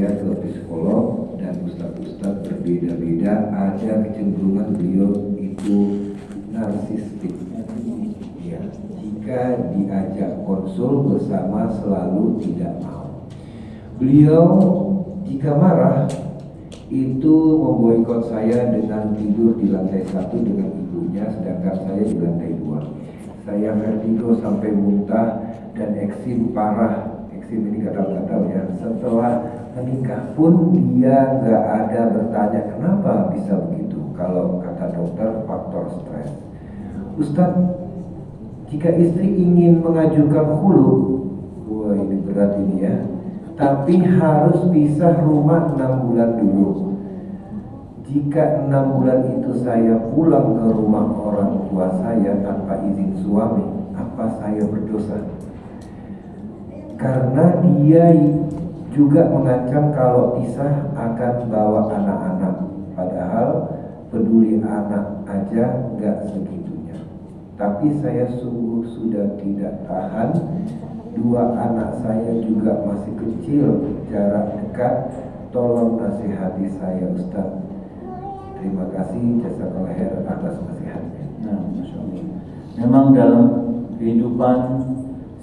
saya ke psikolog dan ustadz-ustadz berbeda-beda, ada kecenderungan beliau itu narsistik. Ya, jika diajak konsul bersama selalu tidak mau. Beliau jika marah itu memboikot saya dengan tidur di lantai 1 dengan ibunya, sedangkan saya di lantai 2. Saya vertigo sampai muntah dan eksim parah. Eksim ini gatal-gatal ya. Setelah menikah pun dia nggak ada bertanya kenapa bisa begitu. Kalau kata dokter faktor stres. Ustadz, jika istri ingin mengajukan khulu, wah ini berat ini ya. Tapi harus pisah rumah 6 bulan dulu. Jika 6 bulan itu saya pulang ke rumah orang tua saya tanpa izin suami, apa saya berdosa? Karena dia juga mengancam kalau pisah akan bawa anak-anak. Padahal peduli anak aja gak segitunya. Tapi saya sungguh sudah tidak tahan. 2 anak saya juga masih kecil, jarak dekat. Tolong nasihati saya Ustaz. Terima kasih jazakallahu khair atas nasihatnya. Nah, Masya Allah. Memang dalam kehidupan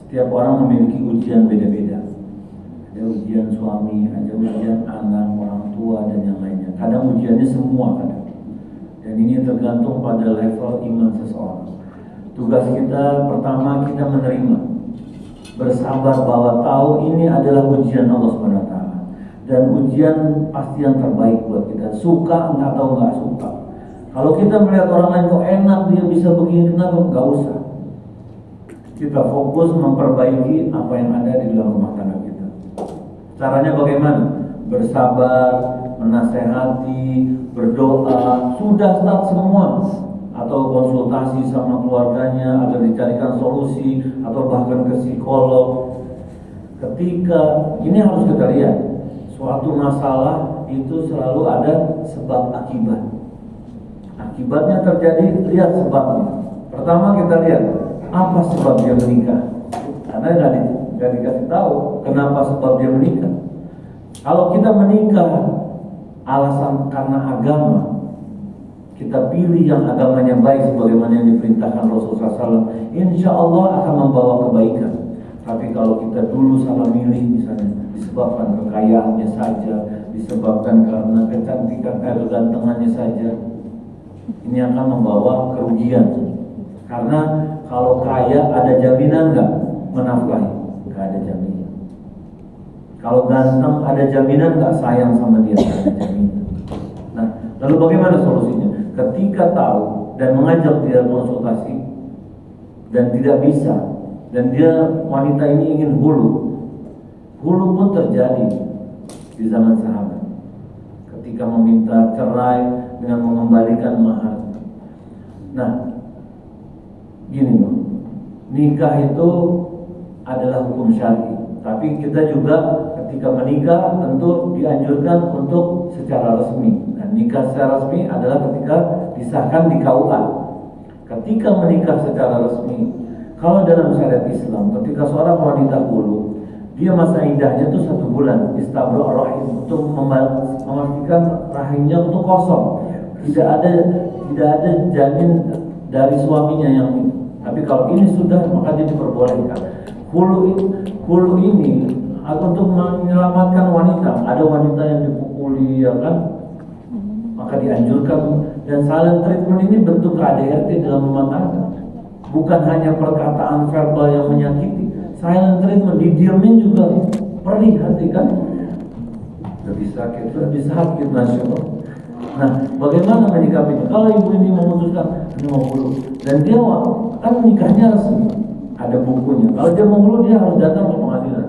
setiap orang memiliki ujian beda-beda. Ada ujian suami, ada ujian anak, orang tua dan yang lainnya. Kadang ujiannya semua kadang. Dan ini tergantung pada level iman seseorang. Tugas kita pertama kita menerima, bersabar bahwa tahu ini adalah ujian Allah SWT dan ujian pasti yang terbaik buat kita, suka atau nggak suka. Kalau kita melihat orang lain kok enak dia bisa begini, kenapa? Nggak usah. Kita fokus memperbaiki apa yang ada di dalam rumah tangga kita. Caranya bagaimana? Bersabar, menasehati, berdoa, sudah start semua. Atau konsultasi sama keluarganya agar dicarikan solusi, atau bahkan ke psikolog. Ketika ini harus kita lihat, suatu masalah itu selalu ada sebab akibat. Akibatnya terjadi, lihat sebabnya. Pertama kita lihat apa sebab dia menikah, karena nggak dikasih tahu kenapa sebab dia menikah. Kalau kita menikah alasan karena agama, kita pilih yang agamanya baik sebagaimana yang diperintahkan Rasulullah SAW, insya Allah akan membawa kebaikan. Tapi kalau kita dulu salah milih, misalnya disebabkan kekayaannya saja, disebabkan karena kecantikan kegantengannya saja, ini akan membawa kerugian. Karena kalau kaya ada jaminan nggak menafkahi? Nggak ada jaminan. Kalau ganteng ada jaminan nggak sayang sama dia? Nggak ada jaminan. Nah, lalu bagaimana solusinya? Ketika tahu dan mengajak dia konsultasi dan tidak bisa, dan dia wanita ini ingin hulu pun terjadi di zaman sahabat. Ketika meminta cerai dengan mengembalikan mahar. Nah, gini loh, nikah itu adalah hukum syar'i, tapi kita juga ketika menikah tentu dianjurkan untuk secara resmi. Nah, nikah secara resmi adalah ketika disahkan di KUA. Ketika menikah secara resmi, kalau dalam syariat Islam, ketika seorang wanita hulu, dia masa iddahnya itu 1 bulan, istabra' rahim, untuk memastikan rahimnya untuk kosong, tidak ada janin dari suaminya yang ini. Tapi kalau ini sudah, maka dia diperbolehkan. Hulu ini untuk menyelamatkan wanita. Ada wanita yang dipukuli, ya kan? Maka dianjurkan. Dan silent treatment ini bentuk KDRT dalam rumah tangga. Bukan hanya perkataan verbal yang menyakiti. Silent treatment, didiamin juga perih hati kan? Lebih sakit, Masya Allah. Nah, bagaimana menyikapinya? Kalau ibu ini memutuskan mau hulu, dan dia kan nikahnya resmi, ada bukunya. Kalau dia mau hulu, dia harus datang ke pengadilan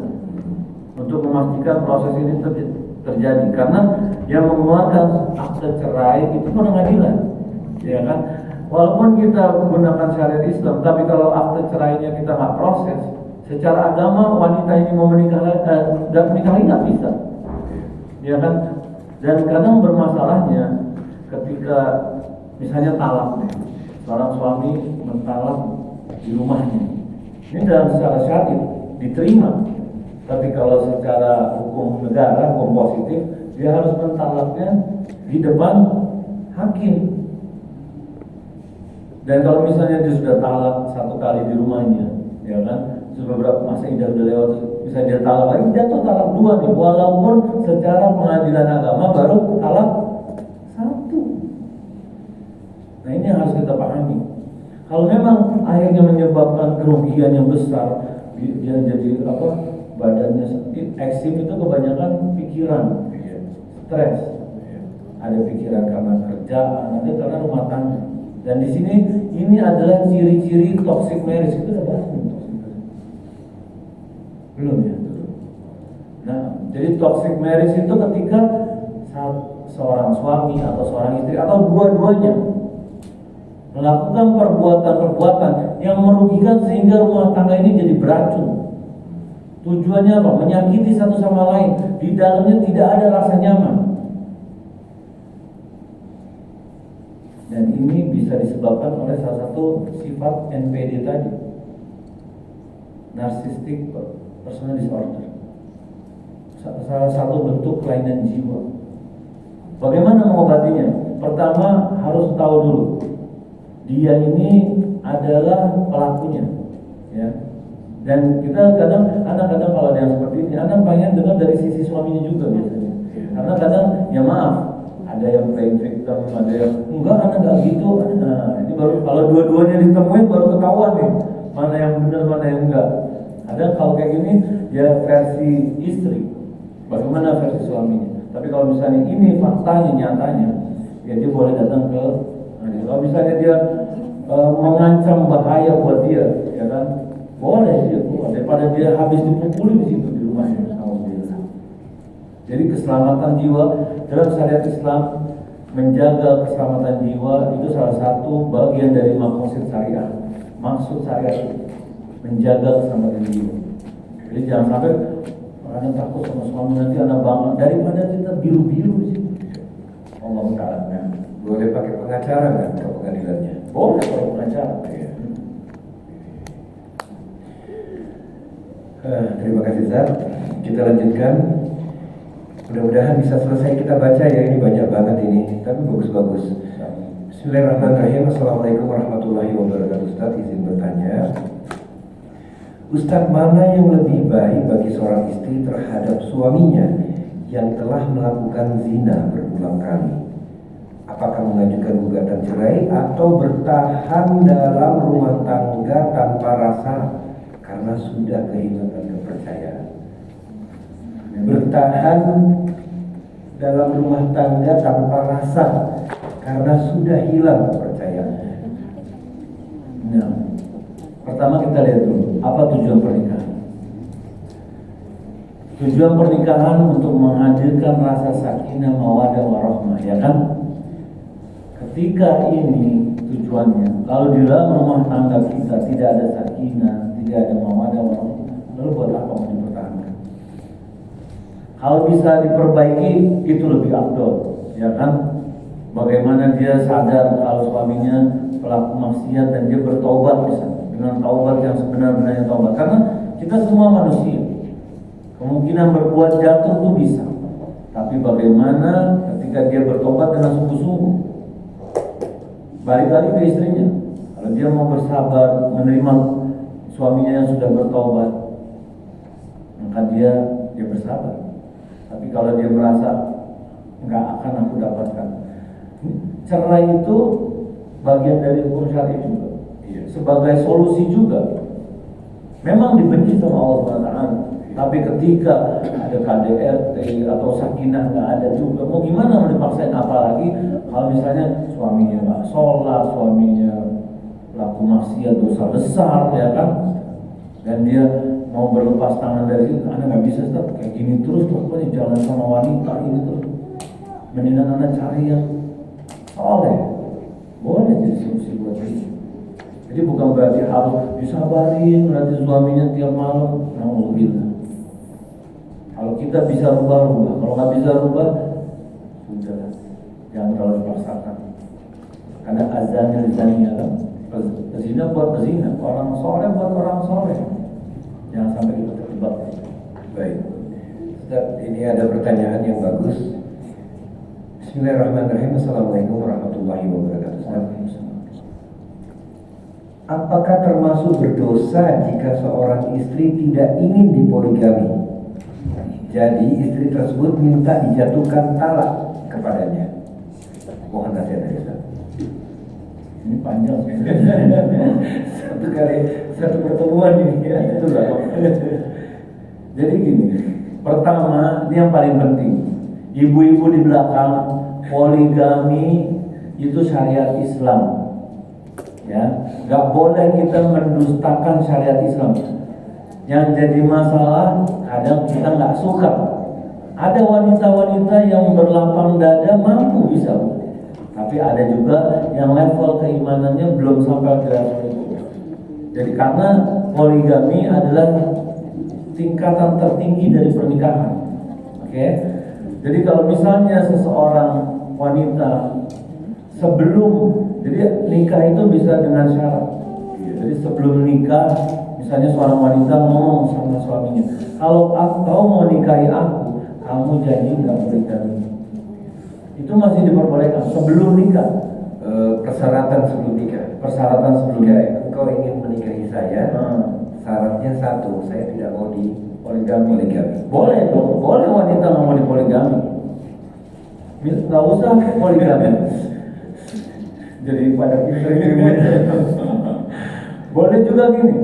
untuk memastikan proses ini terjadi. Karena yang mengeluarkan akte cerai itu pengadilan, ya kan? Walaupun kita menggunakan syariat Islam, tapi kalau akte cerainya kita nggak proses, secara agama wanita ini mau menikah lagi nggak bisa, ya kan? Dan kadang bermasalahnya ketika misalnya talak nih, seorang suami mentalak di rumahnya. Ini dalam secara syar'i diterima, Tapi kalau secara hukum negara, hukum positif, dia harus mentalaknya di depan hakim. Dan kalau misalnya dia sudah talak satu kali di rumahnya, ya kan, sudah beberapa masa idah udah lewat, bisa dia talak lagi, jatuh talak dua nih, walaupun secara pengadilan agama baru talak satu. Nah ini yang harus kita pahami. Kalau memang akhirnya menyebabkan kerugian yang besar, dia jadi badannya eksim itu kebanyakan pikiran, stres, ada pikiran karena kerjaan, ada karena rumah tangga. Dan di sini ini adalah ciri-ciri toxic marriage. Itu udah bahas belum ya? Nah, jadi toxic marriage itu ketika seorang suami atau seorang istri atau dua-duanya melakukan perbuatan-perbuatan yang merugikan sehingga rumah tangga ini jadi beracun. Tujuannya apa? Menyakiti satu sama lain. Di dalamnya tidak ada rasa nyaman. Dan ini bisa disebabkan oleh salah satu sifat NPD tadi, Narcissistic Personal Disorder, salah satu bentuk kelainan jiwa. Bagaimana mengobatinya? Pertama harus tahu dulu, dia ini adalah pelakunya, ya. Dan kita kadang kalau ada yang seperti ini, anak pengen dengar dari sisi suaminya juga biasanya. Karena kadang ya maaf, ada yang playing victim, ada yang enggak gitu. Nah, ini baru kalau dua-duanya ditemuin baru ketahuan nih, mana yang benar mana yang enggak. Ada kalau kayak gini ya versi istri, bagaimana versi suaminya. Tapi kalau misalnya ini faktanya, nyatanya, ya dia boleh datang ke. Kalau misalnya dia mengancam bahaya buat dia, ya kan, boleh dia keluar daripada dia habis dipukuli di situ di rumahnya. Jadi keselamatan jiwa dalam syariat Islam, menjaga keselamatan jiwa itu salah satu bagian dari maksud syariat. Maksud syariat menjaga keselamatan jiwa. Jadi jangan sampai anak takut sama suami nanti anak bangun daripada kita biru-biru di situ. Allah Ta'ala. Boleh pakai pengacara nggak ke pengadilannya? Boleh pakai pengacara. Ya. Terima kasih Zat. Kita lanjutkan. Mudah-mudahan bisa selesai kita baca ya, ini banyak banget ini, tapi bagus-bagus. Bismillahirrahmanirrahim. Assalamualaikum warahmatullahi wabarakatuh. Ustaz, izin bertanya, Ustaz, mana yang lebih baik bagi seorang istri terhadap suaminya yang telah melakukan zina berulang kali? Apakah mengajukan gugatan cerai atau bertahan dalam rumah tangga tanpa rasa karena sudah kehilangan kepercayaan? Bertahan dalam rumah tangga tanpa rasa karena sudah hilang kepercayaan. Nah, pertama kita lihat dulu apa tujuan pernikahan. Tujuan pernikahan untuk menghadirkan rasa sakinah, mawaddah, warahmah, ya kan? Ketika ini tujuannya, kalau di dalam rumah tangga kita tidak ada sakinah, tidak ada mawaddah, warahmah, lalu buat apa mau dipertahankan? Kalau bisa diperbaiki itu lebih afdol, ya kan? Bagaimana dia sadar kalau suaminya pelaku maksiat dan dia bertaubat misalnya, dengan taubat yang sebenar-benarnya taubat. Karena kita semua manusia, kemungkinan berbuat jatuh itu bisa. Tapi bagaimana ketika dia bertobat dengan sungguh-sungguh, balik lagi ke istrinya. Kalau dia mau bersabar menerima suaminya yang sudah bertobat, maka dia bersabar. Tapi kalau dia merasa nggak akan aku dapatkan, cerai itu bagian dari hukum syar'i juga, sebagai solusi juga. Memang dibenci sama Allah SWT, tapi ketika ada KDRT atau sakinah nggak ada juga, mau gimana mau dipaksain? Apalagi kalau misalnya suaminya nggak sholat, suaminya pelaku maksiat, dosa besar, ya kan, dan dia mau berlepas tangan dari situ, Anda nggak bisa stop kayak gini terus, pokoknya jalan sama wanita ini terus. Mendingan Anda cari yang soleh, boleh jadi solusi buat dia. Jadi bukan berarti harus disabarin, berarti suaminya tiap malam, alhamdulillah. Kalau kita bisa rubah, kalau nggak bisa rubah, sudah, jangan terlalu dipaksakan. Karena azannya zania kan, pezina buat pezina, orang soleh buat orang soleh. Jangan sampai kita terjebak. Baik, Ustaz, ini ada pertanyaan yang bagus. Bismillahirrahmanirrahim. Assalamualaikum warahmatullahi wabarakatuh. Ustaz, apakah termasuk berdosa jika seorang istri tidak ingin dipoligami? Jadi istri tersebut minta dijatuhkan talak kepadanya. Mohon nasihat dari Ustaz. Ini panjang Satu pertemuan ini ya. Itulah. Jadi gini, pertama ini yang paling penting, ibu-ibu di belakang, poligami itu syariat Islam. Ya, nggak boleh kita mendustakan syariat Islam. Yang jadi masalah kadang kita nggak suka. Ada wanita-wanita yang berlapang dada mampu bisa, tapi ada juga yang level keimanannya belum sampai ke level itu. Jadi karena poligami adalah tingkatan tertinggi dari pernikahan. Oke. Jadi kalau misalnya seseorang wanita sebelum, jadi nikah itu bisa dengan syarat. Jadi sebelum nikah, misalnya seorang wanita ngomong sama suaminya, kalau kau mau nikahi aku, kamu janji nggak poligami. Itu masih diperbolehkan sebelum nikah. Persyaratan sebelum nikah. Persyaratan sebelum Jika nikah. engkau ingin menikahi saya, syaratnya satu, saya tidak mau Poligami. poligami. Boleh dong, boleh wanita nggak mau dipoligami. Nggak usah poligami. Jadi pada kita boleh juga gini,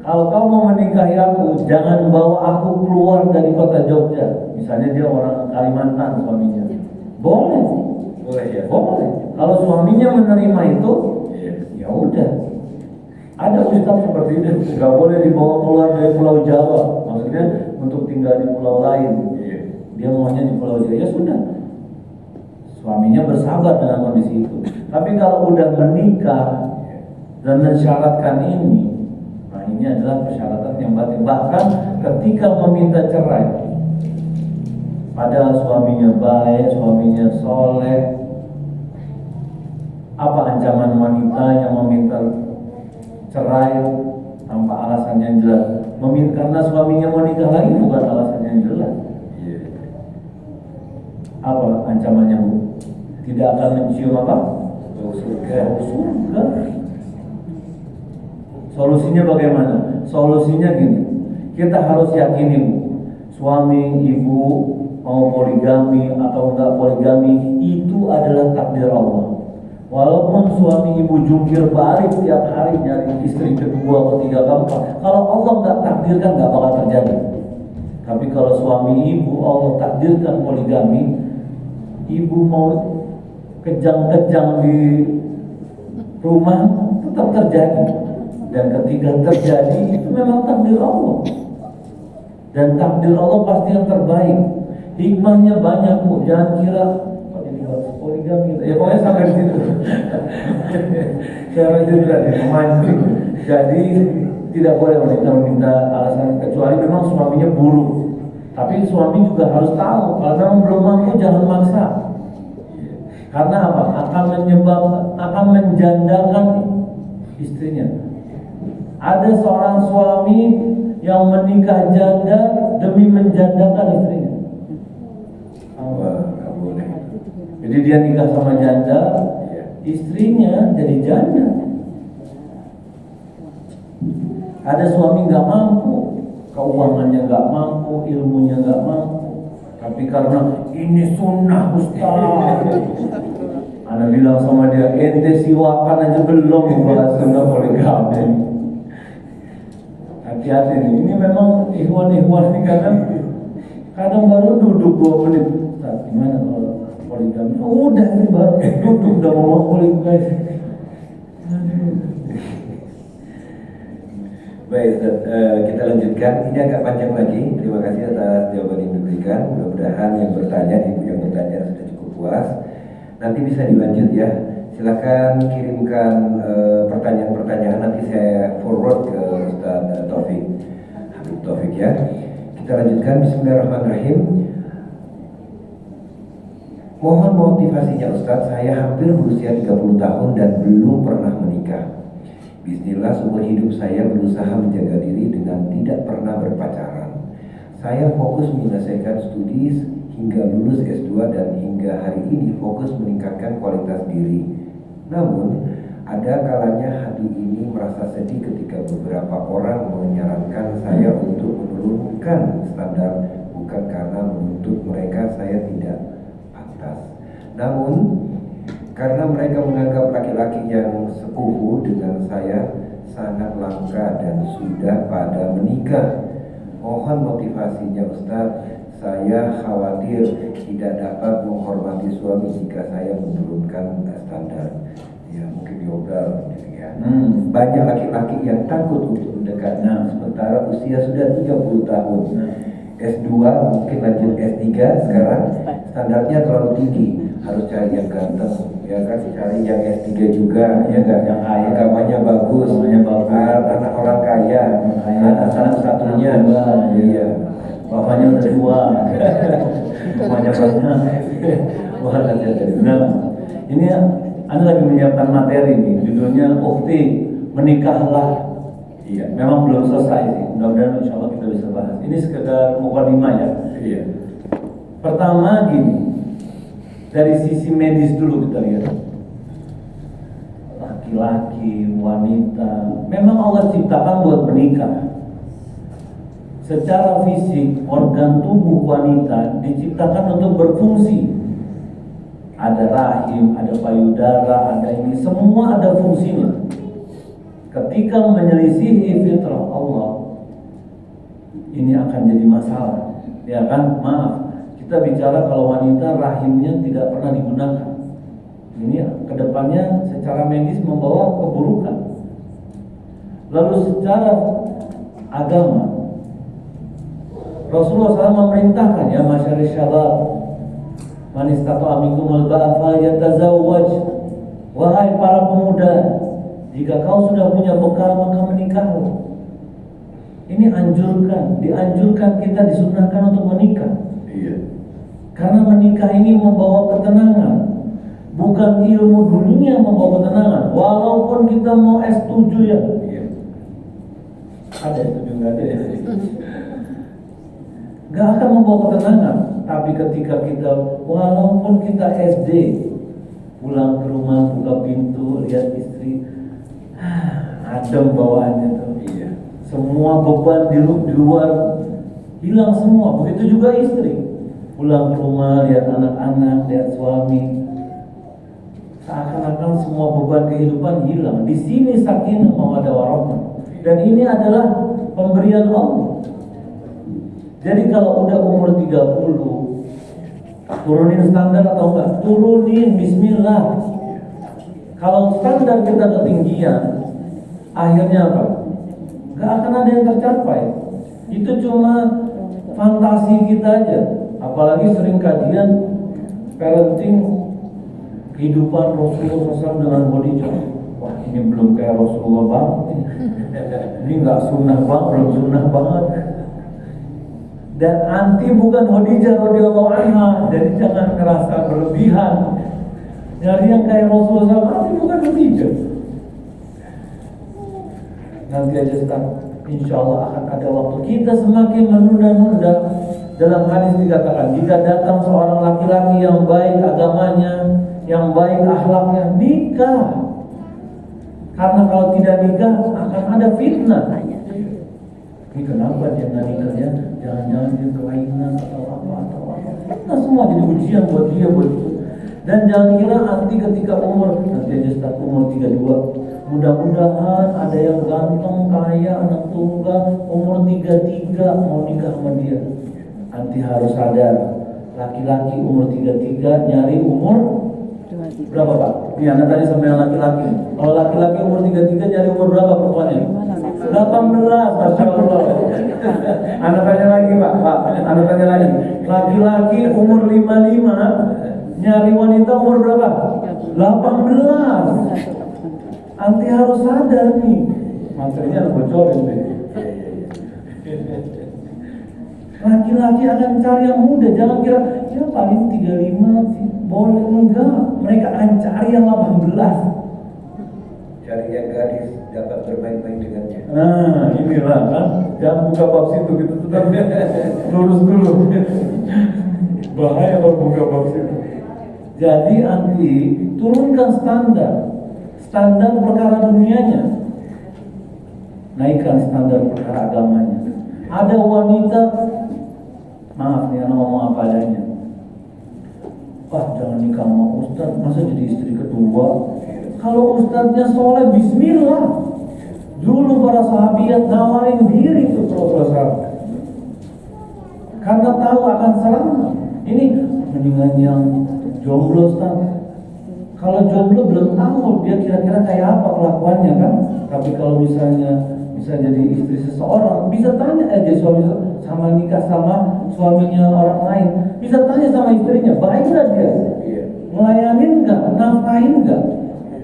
kalau kamu mau menikahi aku, jangan bawa aku keluar dari kota Jogja. Misalnya dia orang Kalimantan suaminya. Boleh. Boleh ya. Boleh. Kalau suaminya menerima itu, ya udah. Ada ustaz seperti itu, nggak boleh dibawa keluar dari Pulau Jawa. Maksudnya untuk tinggal di pulau lain. Dia maunya di Pulau Jawa, ya sudah. Suaminya bersabar dengan kondisi itu. Tapi kalau udah menikah dan mensyaratkan ini, nah ini adalah persyaratan yang batin. Bahkan ketika meminta cerai, padahal suaminya baik, suaminya soleh, apa ancaman wanita yang meminta cerai tanpa alasan yang jelas? Karena suaminya mau nikah lagi bukan alasan yang jelas. Apa ancamannya, Bu? Tidak akan mencium apa? Bau surga. Surga. Solusinya bagaimana? Solusinya gini, kita harus yakini, Bu, suami ibu mau poligami atau enggak poligami itu adalah takdir Allah. Walaupun suami ibu jungkir balik tiap hari nyari istri kedua, ketiga, keempat, kalau Allah nggak takdirkan nggak bakal terjadi. Tapi kalau suami ibu Allah takdirkan poligami, ibu mau kejang-kejang di rumah tetap terjadi. Dan ketika terjadi itu memang takdir Allah. Dan takdir Allah pasti yang terbaik. Hikmahnya banyak, Bu. Jangan kira poligami, ya pokoknya sampai di situ. Saya rajin tadi memancing. Jadi tidak boleh wanita meminta alasan kecuali memang suaminya buruk. Tapi suami juga harus tahu kalau memang belum mampu jangan maksa. Karena apa? Akan menjandakan istrinya. Ada seorang suami yang menikah janda demi menjandakan istrinya. Nggak boleh. Jadi dia nikah sama janda, istrinya jadi janda. Ada suami nggak mampu, keuangannya nggak mampu, ilmunya nggak mampu, tapi karena ini sunnah Ustaz, Anda bilang sama dia, ente siwakan aja belum membahas sunnah poligami. Hati-hati nih, ini memang ikhwan-ikhwan ini kadang baru duduk 2 menit. Ustaz, gimana kalau poligami? Udah ini baru duduk udah ngomong poligami. Baik, Ustaz, kita lanjutkan. Ini agak panjang lagi. Terima kasih atas jawaban yang diberikan. Mudah-mudahan yang bertanya, ibu yang bertanya sudah cukup puas. Nanti bisa dilanjut ya. Silakan kirimkan pertanyaan-pertanyaan. Nanti saya forward ke Ustaz Taufik, Habib Taufik ya. Kita lanjutkan. Bismillahirrahmanirrahim. Mohon motivasinya Ustaz. Saya hampir berusia 30 tahun dan belum pernah menikah. Bismillah, seumur hidup saya berusaha menjaga diri dengan tidak pernah berpacaran. Saya fokus menyelesaikan studi hingga lulus S2 dan hingga hari ini fokus meningkatkan kualitas diri. Namun, ada kalanya hati ini merasa sedih ketika beberapa orang menyarankan saya untuk menurunkan standar, bukan karena menuntut mereka saya tidak pantas. Namun, karena mereka menganggap laki-laki yang sepupu dengan saya sangat langka dan sudah pada menikah. Mohon motivasinya Ustaz, saya khawatir tidak dapat menghormati suami jika saya menurunkan standar. Ya mungkin yoga gitu ya. Banyak laki-laki yang takut untuk mendekatnya sementara usia sudah 30 tahun. S2 mungkin lanjut S3 sekarang standarnya terlalu tinggi, harus cari yang ganteng, ya kan, cari yang S3 juga, ya kan, yang agamanya bagus, anak orang kaya, anak satu-satunya, iya, bapaknya udah tua, banyak banget. Wah, nah, ini Anda lagi menyiapkan materi nih, judulnya Ukti Menikahlah. Iya, memang belum selesai sih. Mudah-mudahan insya Allah kita bisa bahas. Ini sekedar mukadimah ya. iya. Pertama gini, dari sisi medis dulu kita lihat. Laki-laki, wanita, memang Allah ciptakan buat menikah. Secara fisik, organ tubuh wanita diciptakan untuk berfungsi. Ada rahim, ada payudara, ada ini, semua ada fungsinya. Ketika menyelisihi fitrah Allah, ini akan jadi masalah. Ya kan, maaf, kita bicara kalau wanita rahimnya tidak pernah digunakan. Ini kedepannya secara medis membawa keburukan. Lalu secara agama, Rasulullah SAW memerintahkan, ya masyarakat syabab, man istata'a minkumul ba'a falyatazawwaj. Wahai para pemuda, jika kau sudah punya bekal maka menikahlah. Ini dianjurkan kita, disunahkan untuk menikah. Iya. Karena menikah ini membawa ketenangan. Bukan ilmu dunia yang membawa ketenangan. Walaupun kita mau S7 ya. Iya. Ada S7 nggak ada ya? Gak akan membawa ketenangan. Tapi ketika kita, walaupun kita SD, pulang ke rumah, buka pintu, lihat istri, adem bawaannya tuh. Iya. Semua beban di luar hilang semua. Begitu juga istri, pulang ke rumah, lihat anak-anak, lihat suami, seakan-akan semua beban kehidupan hilang. Di sini sakinah mawaddah warahmah. Dan ini adalah pemberian Allah. Jadi kalau udah umur 30, turunin standar atau enggak? Turunin, bismillah. Kalau standar kita ketinggian, akhirnya apa? Gak akan ada yang tercapai. Itu cuma fantasi kita aja. Apalagi sering kajian parenting kehidupan Rasulullah SAW dengan Khadijah. Wah, ini belum kayak Rasulullah banget. Ini gak sunnah banget, belum sunnah banget. Dan anti bukan Khadijah radhiyallahu anha. Jadi jangan ngerasa berlebihan. Nyari yang kayak Rasulullah SAW, anti bukan Khadijah. Nanti aja Ustaz, insya Allah akan ada waktu. Kita semakin menunda-nunda. Dalam hadis dikatakan, jika datang seorang laki-laki yang baik agamanya, yang baik akhlaknya, nikah. Karena kalau tidak nikah akan ada fitnah. Ini kenapa dia nggak nikah ya? Jangan-jangan dia kelainan atau apa. Nah semua jadi ujian buat dia, buat itu. Dan jangan kira nanti ketika umur, nanti aja Ustaz umur 32, mudah-mudahan ada yang ganteng, kaya, anak tunggal, umur 33 mau nikah sama dia. Nanti harus sadar, laki-laki umur 33 nyari umur berapa Pak? Iya, Anda tanya sama yang laki-laki. Kalau laki-laki umur 33 nyari umur berapa perempuannya? 18, Masya Allah. Anda tanya lagi Pak, Anda tanya lagi. Laki-laki umur 55 nyari wanita umur berapa? 18. Nanti harus sadar nih. Materinya harus bocorin deh. Laki-laki akan cari yang muda. Jangan kira ya paling 35 boleh, enggak. Mereka akan cari yang 18. cari yang gadis dapat bermain-main dengannya. Nah, inilah kan, jangan buka bab situ gitu, tetap lurus dulu. Bahaya kalau buka bab situ. Jadi anti turunkan standar perkara dunianya, naikkan standar perkara agamanya. Ada wanita, maaf nih, anak ngomong apa adanya. Wah, jangan nikah sama ustaz, masa jadi istri kedua? Kalau ustaznya soleh, bismillah. Dulu para sahabat nawarin diri ke Rasulullah karena tahu akan selamat. Ini mendingan yang jomblo, Ustaz. Kalau jomblo belum tahu dia kira-kira kayak apa kelakuannya kan. Tapi kalau misalnya bisa jadi istri seseorang, bisa tanya aja suami sama nikah sama suaminya orang lain, bisa tanya sama istrinya, baik nggak dia? Ngelayanin nggak? Nafkahin nggak?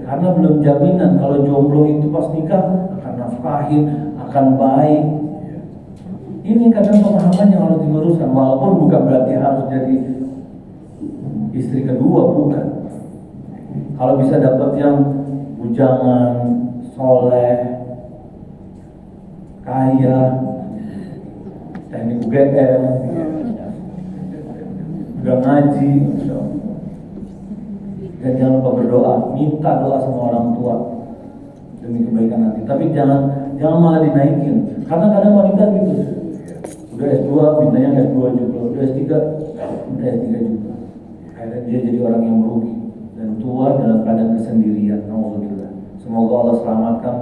Karena belum jaminan kalau jomblo itu pas nikah akan nafkahin, akan baik. Ini kadang pemahaman yang harus diluruskan, walaupun bukan berarti harus jadi istri kedua, bukan. Kalau bisa dapat yang bujangan, soleh, kaya, teknik UGM, udah ngaji, dan jangan lupa berdoa, minta doa sama orang tua demi kebaikan nanti. Tapi jangan malah dinaikin, karena kadang wanita gitu, udah S2 mintanya S2 juga, udah S3 minta S3 juga. Akhirnya dia jadi orang yang merugi dan tua dalam keadaan kesendirian. Alhamdulillah. Semoga Allah selamatkan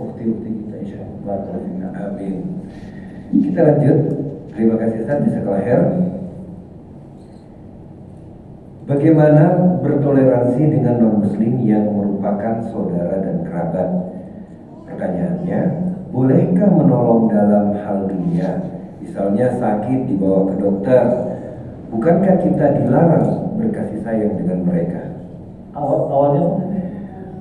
ukti-ukti kita, insyaallah. Amin. Kita lanjut. Terima kasih Ustaz di Sekolahir. Bagaimana bertoleransi dengan non-muslim yang merupakan saudara dan kerabat? Pertanyaannya, bolehkah menolong dalam hal dunia? Misalnya sakit dibawa ke dokter. Bukankah kita dilarang berkasih sayang dengan mereka? Awalnya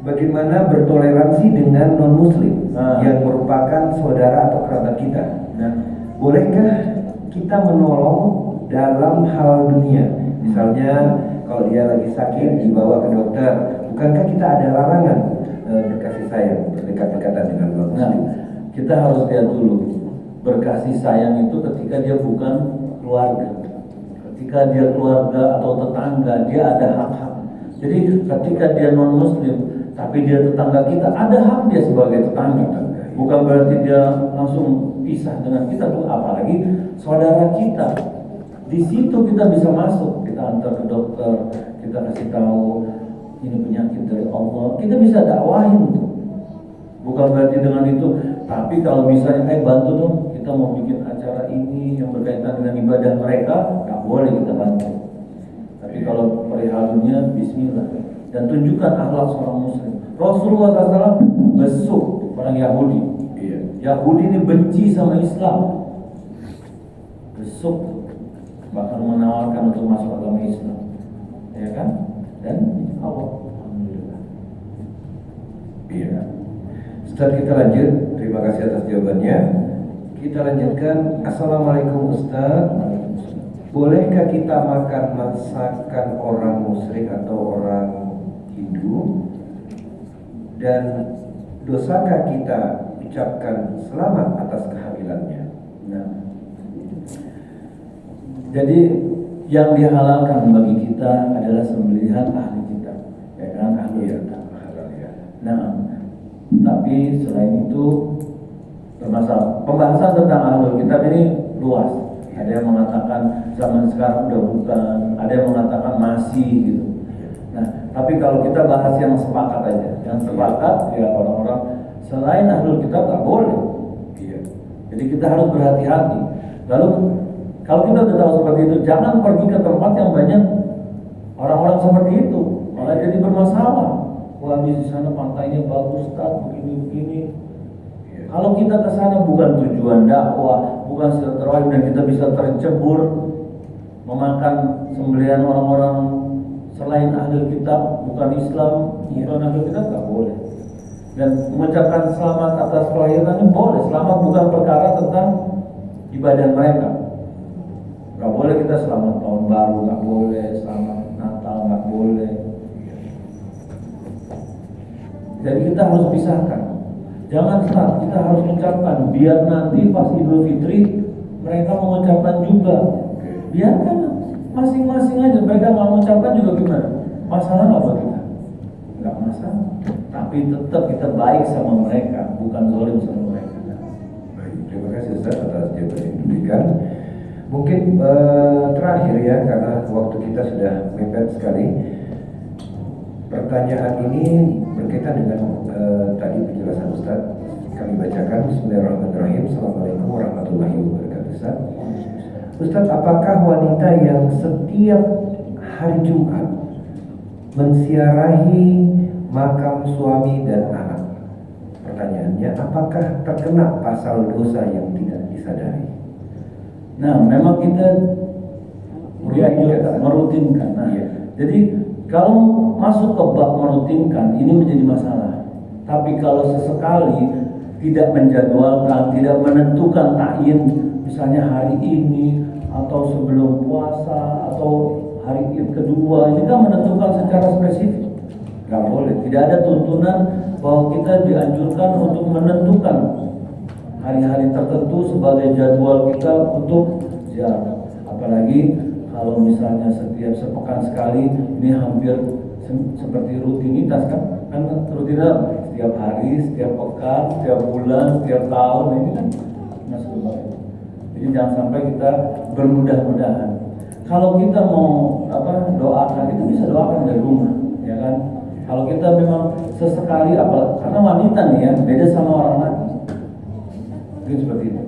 bagaimana bertoleransi dengan non-muslim yang merupakan saudara atau kerabat kita? Bolehkah kita menolong dalam hal dunia? Misalnya kalau dia lagi sakit dibawa ke dokter, bukankah kita ada larangan berkasih sayang, berdekat-dekatan dengan non-muslim? Kita harus lihat dulu, berkasih sayang itu ketika dia bukan keluarga. Ketika dia keluarga atau tetangga, dia ada hak-hak. Jadi ketika dia non-muslim tapi dia tetangga kita, ada hak dia sebagai tetangga. Bukan berarti dia langsung pisah dengan kita, apalagi saudara kita. Di situ kita bisa masuk, kita antar ke dokter, kita kasih tahu ini penyakit dari Allah, kita bisa dakwahin tuh. Bukan berarti dengan itu, tapi kalau misalnya bantu dong, kita mau bikin acara ini yang berkaitan dengan ibadah mereka, nggak boleh kita bantu. Tapi kalau perihal dunia, bismillah. Dan tunjukkan akhlak seorang muslim. Rasulullah SAW besuk orang Yahudi. Yahudi ini benci sama Islam, besuk, bahkan menawarkan untuk masuk agama Islam, ya kan? Dan Allah, alhamdulillah. Iya. Ustaz, kita lanjut. Terima kasih atas jawabannya. Kita lanjutkan. Assalamualaikum Ustaz. Bolehkah kita makan masakan orang musyrik atau orang Hindu? Dan dosakah kita ucapkan selamat atas kehamilannya? Nah, jadi yang dihalalkan bagi kita adalah sembelihan ahli kita, ya kan, ahli kita. Nah, tapi selain itu bermasalah. Pembahasan tentang ahlul kitab ini luas. Ada yang mengatakan zaman sekarang udah bukan, ada yang mengatakan masih gitu. Nah, tapi kalau kita bahas yang sepakat aja, yang sepakat ya orang-orang selain ahlul kitab nggak boleh. Jadi kita harus berhati-hati. Lalu kalau kita udah tahu seperti itu, jangan pergi ke tempat yang banyak orang-orang seperti itu, malah jadi bermasalah. Wah, di sana pantainya bagus, Ustaz, begini-begini. Kalau kita ke sana bukan tujuan dakwah, bukan silaturahim, dan kita bisa tercebur memakan sembelihan orang-orang selain ahli kitab, bukan Islam, bukan ahli kitab, nggak boleh. Dan mengucapkan selamat atas kelahiran ini boleh. Selamat bukan perkara tentang ibadah mereka. Nggak boleh kita selamat tahun baru, nggak boleh selamat Natal, nggak boleh. Jadi kita harus pisahkan. Jangan saat kita harus mengucapkan, biar nanti pas Idul Fitri mereka mengucapkan juga. Biarkan masing-masing aja, mereka mau mengucapkan juga gimana? Masalah nggak buat kita? Nggak masalah. Tapi tetap kita baik sama mereka, bukan zalim sama mereka. Baik, terima kasih Ustaz atas jawaban yang diberikan. Mungkin terakhir ya, karena waktu kita sudah mepet sekali. Pertanyaan ini berkaitan dengan tadi penjelasan Ustaz. Kami bacakan. Bismillahirrahmanirrahim. Assalamualaikum warahmatullahi wabarakatuh. Ustaz, apakah wanita yang setiap hari Jumat mensiarahi makam suami dan anak, pertanyaannya, apakah terkena pasal dosa yang tidak disadari? Nah, memang kita merutinkan. Nah, jadi kalau masuk ke bab merutinkan, ini menjadi masalah. Tapi kalau sesekali tidak menjadwalkan, tidak menentukan ta'yin, misalnya hari ini atau sebelum puasa atau hari kedua, ini kan menentukan secara spesifik. Gak boleh, tidak ada tuntunan bahwa kita dianjurkan untuk menentukan hari-hari tertentu sebagai jadwal kita untuk ziarah. Apalagi kalau misalnya setiap sepekan sekali, ini hampir seperti rutinitas kan rutinitas setiap hari, setiap pekan, setiap bulan, setiap tahun, ini kan masuk ke bawah. Jadi jangan sampai kita bermudah-mudahan. Kalau kita mau doakan, itu bisa doakan dari rumah, ya kan? Kalau kita memang sesekali karena wanita nih ya, beda sama orang laki. Mungkin seperti itu.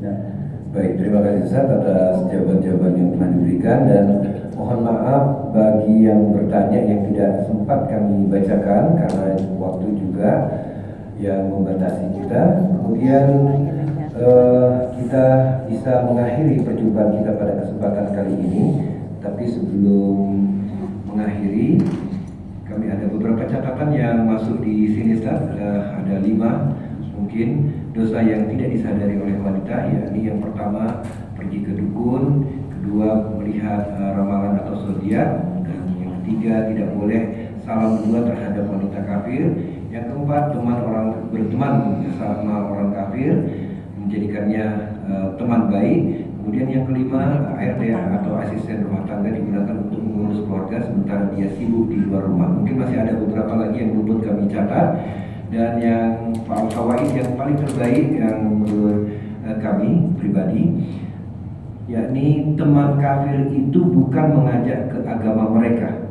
Ya. Baik, terima kasih Ustaz atas jawaban-jawaban yang telah diberikan, dan mohon maaf bagi yang bertanya yang tidak sempat kami bacakan karena waktu juga yang membatasi kita. Kemudian kita bisa mengakhiri perjumpaan kita pada kesempatan kali ini. Tapi sebelum mengakhiri, kami ada beberapa catatan yang masuk di sini Ustaz. Ada 5 mungkin dosa yang tidak disadari oleh wanita, yakni yang pertama pergi ke dukun, kedua melihat ramalan atau zodiak, dan yang ketiga tidak boleh salam dua terhadap wanita kafir, yang keempat berteman sama orang kafir menjadikannya teman baik, kemudian yang kelima ART atau asisten rumah tangga digunakan untuk mengurus keluarga sementara dia sibuk di luar rumah. Mungkin masih ada beberapa lagi yang luput kami catat. Dan yang fawaid yang paling terbaik yang menurut kami pribadi, yakni teman kafir itu bukan mengajak ke agama mereka,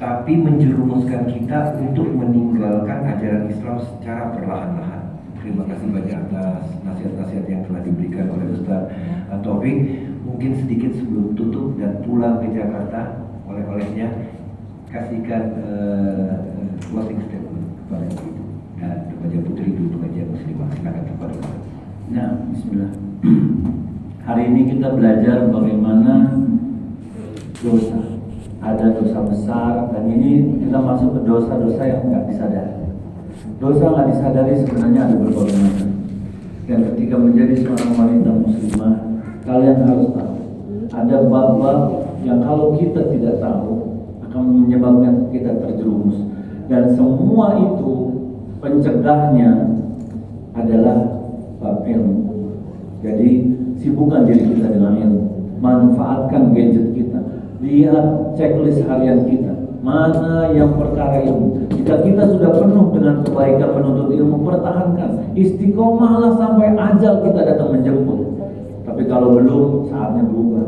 tapi menjerumuskan kita untuk meninggalkan ajaran Islam secara perlahan-lahan. Terima kasih banyak atas nasihat-nasihat yang telah diberikan oleh Ustaz Taufik. Mungkin sedikit sebelum tutup dan pulang ke Jakarta, oleh-olehnya kasihkan closing statement kepada itu dan remaja putri dulu pengajian muslimah. Silakan kepada Ustaz. Nah, bismillah. Hari ini kita belajar bagaimana dosa. Ada dosa besar, dan ini kita masuk ke dosa-dosa yang nggak disadari. Dosa nggak disadari sebenarnya ada berbagai macam. Dan ketika menjadi seorang wanita muslimah, kalian harus tahu ada bab-bab yang kalau kita tidak tahu akan menyebabkan kita terjerumus. Dan semua itu pencegahnya adalah bab ilmu. Jadi sibukkan diri kita dengan ilmu, manfaatkan gadget kita, lihat checklist harian kita, mana yang perkara ilmu. Jika kita sudah penuh dengan kebaikan menuntut ilmu, pertahankan, istiqomahlah sampai ajal kita datang menjemput. Tapi kalau belum, saatnya berubah,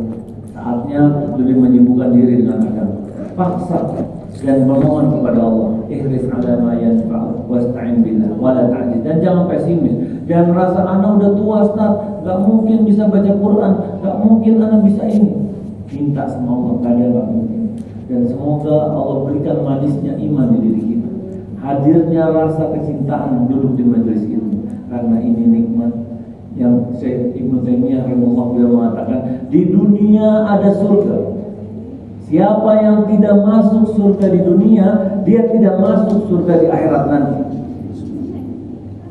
saatnya lebih menyibukkan diri dengan agama. Paksa dan memohon kepada Allah, ihris ala ma yanfa'u wasta'in billah wala ta'jiz. Dan jangan pesimis, jangan merasa anak udah tua Ustaz, gak mungkin bisa baca Quran, gak mungkin anak bisa ini. Minta sama Allah, gak mungkin. Dan semoga Allah berikan manisnya iman di diri kita, hadirnya rasa kecintaan duduk di majelis ilmu, karena ini nikmat yang Syekh Ibnu Taimiyah rahimahullah beliau mengatakan, di dunia ada surga. Siapa yang tidak masuk surga di dunia, dia tidak masuk surga di akhirat nanti.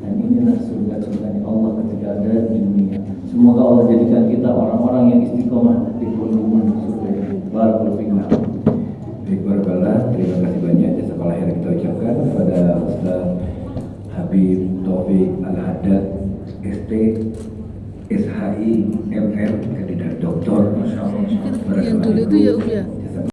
Dan inilah surga-surganya Allah ketika ada di dunia. Semoga Allah jadikan kita orang-orang yang istiqomah di penghuni surga ini. Barakallahu fiikum. Baik, barakallah. Terima kasih banyak jasa pelayan yang kita ucapkan. ST, SHI, MM, kandidat doktor. Yang dulu itu ya Om ya,